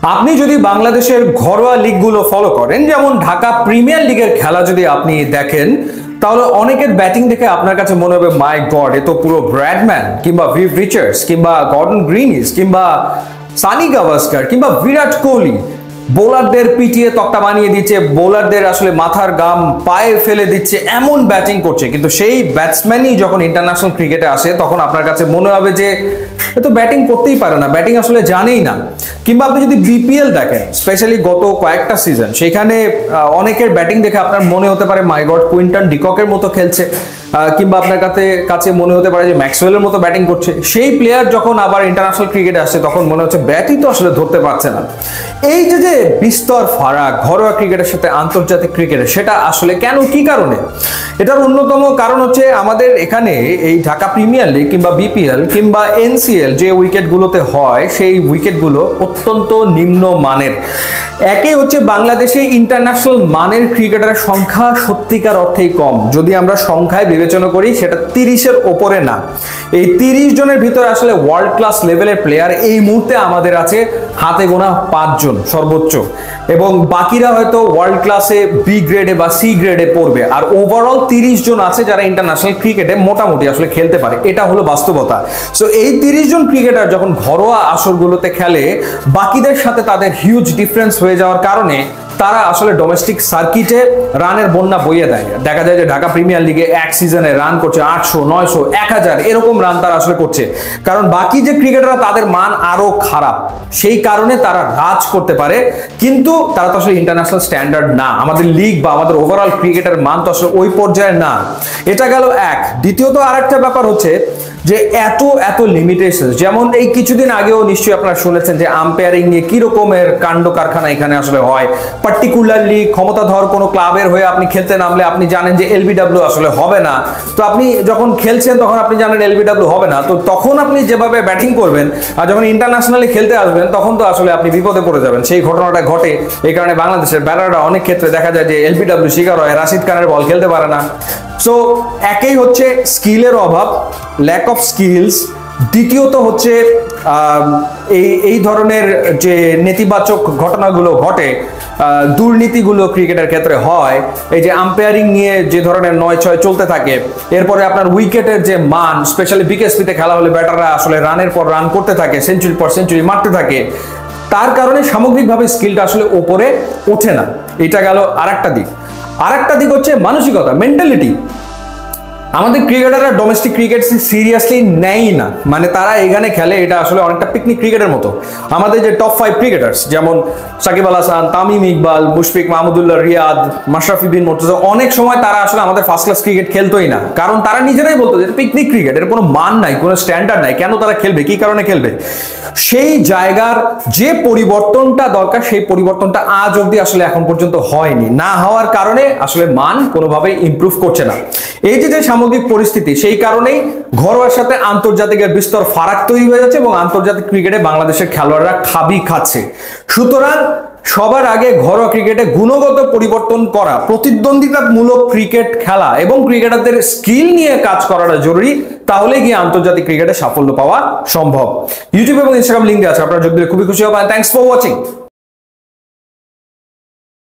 আপনি যদি বাংলাদেশের ঘরোয়া লিগগুলো ফলো করেন, যেমন ঢাকা প্রিমিয়ার লিগের খেলা যদি আপনি দেখেন, তাহলে অনেকের ব্যাটিং দেখে আপনার কাছে মনে হবে মাই গড, এ তো পুরো ব্র্যাডম্যান কিংবা ভিভ রিচার্ডস কিংবা গর্ডন গ্রিনিস কিংবা সানি গাভাস্কার কিংবা বিরাট কোহলি বোলারদের পিটিয়ে তক্তা বানিয়ে দিচ্ছে, বোলারদের আসলে মাথার গাম পায়ে ফেলে দিচ্ছে, এমন ব্যাটিং করছে। কিন্তু সেই ব্যাটসম্যানই যখন ইন্টারন্যাশনাল ক্রিকেটে আসে তখন আপনার কাছে মনে হবে যে এ তো ব্যাটিং করতেই পারে না, ব্যাটিং আসলে জানেই না। কিংবা আপনি যদি বিপিএল দেখেন, স্পেশালি গত কয়েকটা সিজন, সেখানে অনেকের ব্যাটিং দেখে আপনার মনে হতে পারে মাই গড, কুইন্টন ডিককের মতো খেলছে, কিংবা আপনার কাছে মনে হতে পারে যে ম্যাক্সওয়েলের মতো ব্যাটিং করছে। সেই প্লেয়ার যখন আবার ইন্টারন্যাশনাল ক্রিকেটে আসে তখন মনে হচ্ছে ব্যাটই তো আসলে ধরতে পারছে না। এই যে বিস্তর ফারাক ঘরোয়া ক্রিকেটের সাথে আন্তর্জাতিক ক্রিকেটের, সেটা আসলে কেন, কি কারণে? এটার অন্যতম কারণ হচ্ছে আমাদের এখানে এই ঢাকা প্রিমিয়ার লিগ কিংবা বিপিএল কিংবা এনসিএল যে উইকেটগুলোতে হয়, সেই উইকেটগুলো অত্যন্ত নিম্ন মানের। একে হচ্ছে বাংলাদেশে ইন্টারন্যাশনাল মানের ক্রিকেটারের সংখ্যা সত্যিকার অর্থেই কম। যদি আমরা সংখ্যায় বিবেচনা করি, সেটা 30-এর ওপরে না। এই 30 জনের ভিতরে আসলে ওয়ার্ল্ড ক্লাস লেভেলের প্লেয়ার এই মুহূর্তে আমাদের আছে হাতে গোনা 5 জন সর্বোচ্চ, এবং বাকিরা হয়তো ওয়ার্ল্ড ক্লাসে বি গ্রেডে বা সি গ্রেডে পড়বে। আর ওভারঅল 30 জন আছে যারা ইন্টারন্যাশনাল ক্রিকেটে মোটামুটি আসলে খেলতে পারে, এটা হলো বাস্তবতা। সো এই 30 জন ক্রিকেটার যখন ঘরোয়া আসরগুলোতে খেলে, বাকিদের সাথে তাদের হিউজ ডিফারেন্স হয়ে যাওয়ার কারণে তারা আসলে ডোমেস্টিক সার্কিটে রানের বন্যা বইয়ে দেয়। দেখা যায় যে ঢাকা প্রিমিয়ার লিগে এক সিজনে রান করছে 800, 900, 1000 এরকম রান তারা আসলে করছে, কারণ বাকি যে ক্রিকেটাররা তাদের মান আরো খারাপ, সেই কারণে তারা রাজ করতে পারে। কিন্তু তারা তো আসলে ইন্টারন্যাশনাল স্ট্যান্ডার্ড না, আমাদের লিগ বা আমাদের ওভারঅল ক্রিকেটের মান তো আসলে ওই পর্যায়ে না। এটা গেল এক। দ্বিতীয়ত আরেকটা ব্যাপার হচ্ছে যে এত লিমিটেশন। যেমন এই কিছুদিন আগেও নিশ্চয়ই আপনারা শুনেছেন যে আম্পায়ারিং নিয়ে কি রকমের কাণ্ড কারখানা এখানে আসলে হয়। পার্টিকুলারলি ক্ষমতাধর কোনো ক্লাবের হয়ে আপনি খেলতে নামলে আপনি জানেন যে এলবিডব্লিউ আসলে হবে না, তো আপনি যখন খেলছেন তখন আপনি জানেন এলবিডব্লিউ হবে না, তো তখন আপনি যেভাবে ব্যাটিং করবেন আর যখন ইন্টারন্যাশনালি খেলতে আসবেন তখন তো আসলে আপনি বিপদে পড়ে যাবেন। সেই ঘটনাটা ঘটে। এই কারণে বাংলাদেশের ব্যাটাররা অনেক ক্ষেত্রে দেখা যায় যে এলবিডব্লিউ শিকার হয়, রাশিদ খানের বল খেলতে পারে না। সো একেই হচ্ছে স্কিলের অভাব, ল্যাক অফ স্কিলস। দ্বিতীয়ত হচ্ছে এই ধরনের যে নেতিবাচক ঘটনাগুলো ঘটে, দুর্নীতিগুলো ক্রিকেটের ক্ষেত্রে হয়, এই যে আম্পায়ারিং নিয়ে যে ধরনের 9-6 চলতে থাকে, এরপরে আপনার উইকেটের যে মান, স্পেশালি বিকেএসপিতে খেলা হলে ব্যাটাররা আসলে রানের পর রান করতে থাকে, সেঞ্চুরির পর সেঞ্চুরি মারতে থাকে, তার কারণে সামগ্রিকভাবে স্কিলটা আসলে ওপরে ওঠে না। এটা গেল আরেকটা দিক। আরেকটা দিক হচ্ছে মানসিকতা, মেন্টালিটি। আমাদের ক্রিকেটাররা ডোমেস্টিক ক্রিকেট সিরিয়াসলি নেয় না, মানে তারা এখানে খেলে এটা আসলে অনেকটা পিকনিক ক্রিকেটের মতো। আমাদের যে টপ 5 ক্রিকেটার্স যেমন সাকিব আল হাসান, তামিম ইকবাল, মুশফিক মাহমুদুল্লাহ রিয়াদ, মাশরাফি বিন মুর্তজা, অনেক সময় তারা আসলে আমাদের ফার্স্ট ক্লাস ক্রিকেট খেলতোই না, কারণ তারা নিজেরাই বলতো যে পিকনিক ক্রিকেট, এর কোনো মান নাই, কোনো স্ট্যান্ডার্ড নাই, কেন তারা খেলবে, কি কারণে খেলবে। সেই জায়গার যে পরিবর্তনটা দরকার, সেই পরিবর্তনটা আজ অব্দি আসলে এখন পর্যন্ত হয়নি। না হওয়ার কারণে আসলে মান কোনোভাবেই ইমপ্রুভ করছে না। এই যে সামগ্রিক পরিস্থিতি, সেই কারণেই ঘরোয়ার সাথে আন্তর্জাতিকের বিস্তর ফারাক তৈরি হয়ে যাচ্ছে এবং আন্তর্জাতিক ক্রিকেটে বাংলাদেশের খেলোয়াড়রা খাচ্ছে। সুতরাং সবার আগে ঘরোয়া ক্রিকেটে গুণগত পরিবর্তন করা, প্রতিদ্বন্দ্বিতামূলক ক্রিকেট খেলা এবং ক্রিকেটারদের স্কিল নিয়ে কাজ করাটা জরুরি, তাহলে গিয়ে আন্তর্জাতিক ক্রিকেটে সাফল্য পাওয়া সম্ভব। ইউটিউব এবং ইনস্টাগ্রাম লিঙ্ক আছে, আপনারা যোগ দিলে খুবই খুশি হবেন। Thanks for watching.